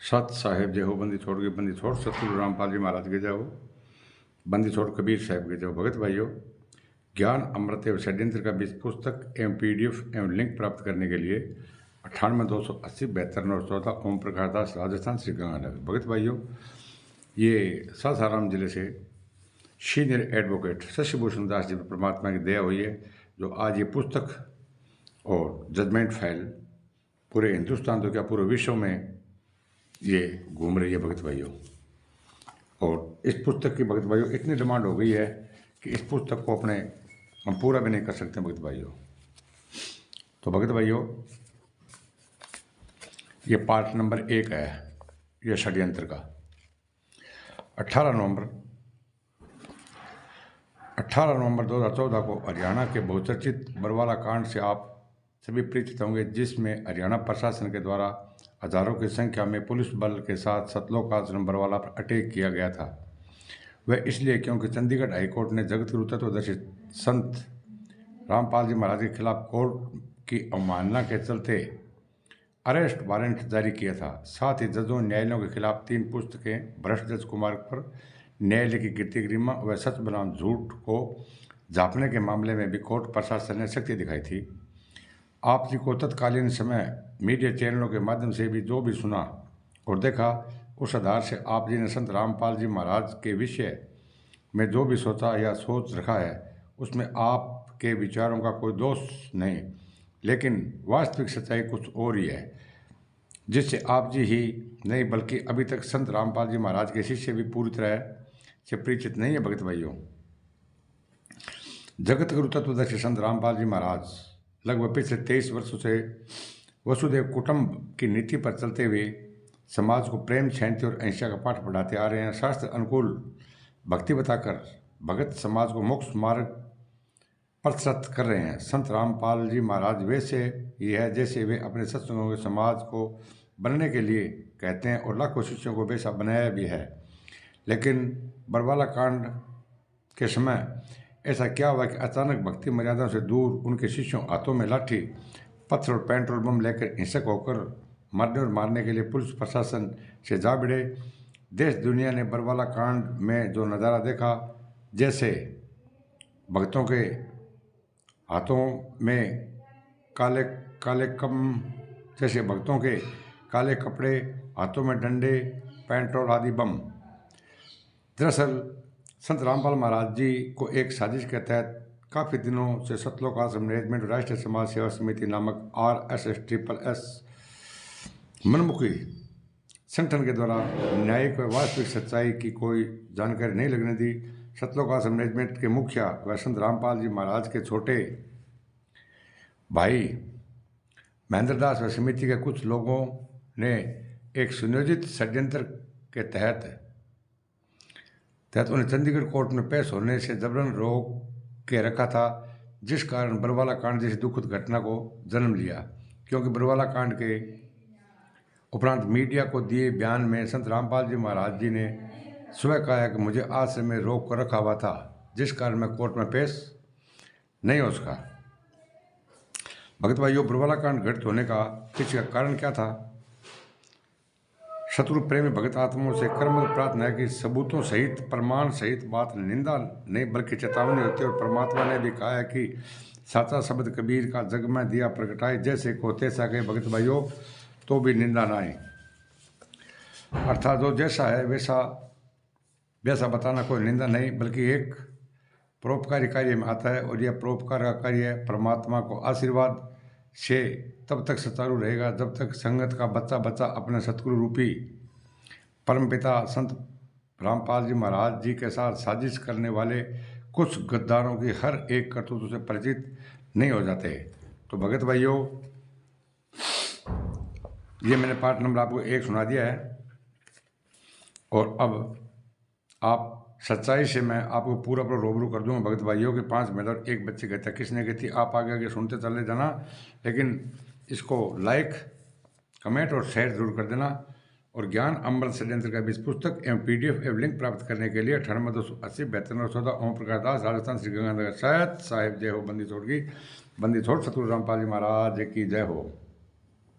सत साहेब जय हो, बंदी छोड़ सतगुरु रामपाल जी महाराज के जय हो, बंदी छोड़ कबीर साहब के जय हो। भगत भाइयों, ज्ञान अमृत एवं षड्यंत्र का बीज पुस्तक एवं PDF एवं लिंक प्राप्त करने के लिए 98-280-72-914 ओम प्रकाश दास, राजस्थान, श्री गंगानगर। भगत भाइयों, ये सासाराम जिले से सीनियर एडवोकेट शशिभूषण दास जी पर परमात्मा की दया हुई है, जो आज ये पुस्तक और जजमेंट फाइल पूरे हिंदुस्तान तो क्या पूरे विश्व में ये घूम रही है भगत भाइयों। और इस पुस्तक की भगत भाइयों इतनी डिमांड हो गई है कि इस पुस्तक को अपने हम पूरा भी नहीं कर सकते भगत भाइयों। तो भगत भाइयों, ये पार्ट नंबर 1 है, ये षड्यंत्र का। 18 नवंबर 2014 को हरियाणा के बहुचर्चित बरवाला कांड से आप सभी परिचित होंगे, जिसमें हरियाणा प्रशासन के द्वारा हजारों की संख्या में पुलिस बल के साथ सतलोक आश्रम बरवाला पर अटैक किया गया था। वह इसलिए क्योंकि चंडीगढ़ हाईकोर्ट ने जगत गुरु तत्वदर्शी संत रामपाल जी महाराज के खिलाफ कोर्ट की अवमानना के चलते अरेस्ट वारंट जारी किया था। साथ ही जजों न्यायालयों के खिलाफ 3 पुस्तकें भ्रष्ट जज कुमार पर न्यायालय की कीर्ति गरिमा व सच बनाम झूठ को झाँपने के मामले में भी कोर्ट प्रशासन ने शक्ति दिखाई थी। आप जी को तत्कालीन समय मीडिया चैनलों के माध्यम से भी जो भी सुना और देखा, उस आधार से आप जी ने संत रामपाल जी महाराज के विषय में जो भी सोचा या सोच रखा है, उसमें आपके विचारों का कोई दोष नहीं, लेकिन वास्तविक सच्चाई कुछ और ही है, जिससे आप जी ही नहीं बल्कि अभी तक संत रामपाल जी महाराज के शिष्य भी पूरी तरह से परिचित नहीं है। भगत भाइयों, जगत गुरु तत्वदर्शी संत रामपाल जी महाराज लगभग पिछले 23 वर्षों से वसुदेव कुटुंब की नीति पर चलते हुए समाज को प्रेम, शांति और अहिंसा का पाठ पढ़ाते आ रहे हैं। शास्त्र अनुकूल भक्ति बताकर भगत समाज को मोक्ष मार्ग प्रशस्त कर रहे हैं। संत रामपाल जी महाराज वैसे ही है जैसे वे अपने सत्संगों के समाज को बनने के लिए कहते हैं, और लाखों शिष्यों को वैसा बनाया भी है। लेकिन बरवाला कांड के समय ऐसा क्या हुआ कि अचानक भक्ति मर्यादा से दूर उनके शिष्यों हाथों में लाठी, पत्थर और पेट्रोल बम लेकर हिंसक होकर मरने और मारने के लिए पुलिस प्रशासन से जा भिड़े। देश दुनिया ने बरवाला कांड में जो नज़ारा देखा, जैसे भक्तों के हाथों में भक्तों के काले कपड़े, हाथों में डंडे, पेट्रोल आदि बम। दरअसल संत रामपाल महाराज जी को एक साजिश के तहत काफ़ी दिनों से सतलोक आश्रम मैनेजमेंट राष्ट्रीय समाज सेवा समिति नामक RSS मनमुखी संगठन के द्वारा न्यायिक व वास्तविक सच्चाई की कोई जानकारी नहीं लगने दी। सतलोक आश्रम मैनेजमेंट के मुखिया व संत रामपाल जी महाराज के छोटे भाई महेंद्र दास व समिति के कुछ लोगों ने एक सुनियोजित षड्यंत्र के तहत उन्हें चंडीगढ़ कोर्ट में पेश होने से जबरन रोक के रखा था, जिस कारण बरवाला कांड जैसी दुखद घटना को जन्म लिया। क्योंकि बरवाला कांड के उपरांत मीडिया को दिए बयान में संत रामपाल जी महाराज जी ने स्वयं कहा कि मुझे आश्रम में रोक कर रखा हुआ था, जिस कारण मैं कोर्ट में पेश नहीं हो सका। भगत भाइयों, बरवाला कांड घटित होने का पीछे का कारण क्या था? शत्रु प्रेमी भगत आत्माओं से कर्मल प्रार्थना है कि सबूतों सहित, प्रमाण सहित बात निंदा नहीं बल्कि चेतावनी होती है। और परमात्मा ने भी कहा है कि साचा शब्द कबीर का जग में दिया प्रगटाए, जैसे को तैसा कहे भगत भाइयों तो भी निंदा ना आए। अर्थात जो जैसा है वैसा बताना कोई निंदा नहीं, बल्कि एक परोपकारी कार्य में आता है। और यह परोपकार का कार्य परमात्मा को आशीर्वाद से तब तक सुचारू रहेगा जब तक संगत का बच्चा अपने सतगुरु रूपी परमपिता संत रामपाल जी महाराज जी के साथ साजिश करने वाले कुछ गद्दारों की हर एक करतूत से परिचित नहीं हो जाते। तो भगत भाइयों, ये मैंने पार्ट नंबर आपको 1 सुना दिया है, और अब आप सच्चाई से मैं आपको पूरा रूबरू कर दूंगा। भगत भाइयों के 5 मेडल एक बच्चे कहता किसने कहती, आप आगे सुनते चले जाना, लेकिन इसको लाइक, कमेंट और शेयर जरूर कर देना। और ज्ञान अमृत षड्यंत्र का बीज पुस्तक एवं PDF एवं लिंक प्राप्त करने के लिए 98-280-72-914 ओम प्रकाश दास, राजस्थान, श्री गंगानगर। सत साहेब जय हो, बंदी छोड़ सतगुरु रामपाल जी महाराज की जय हो।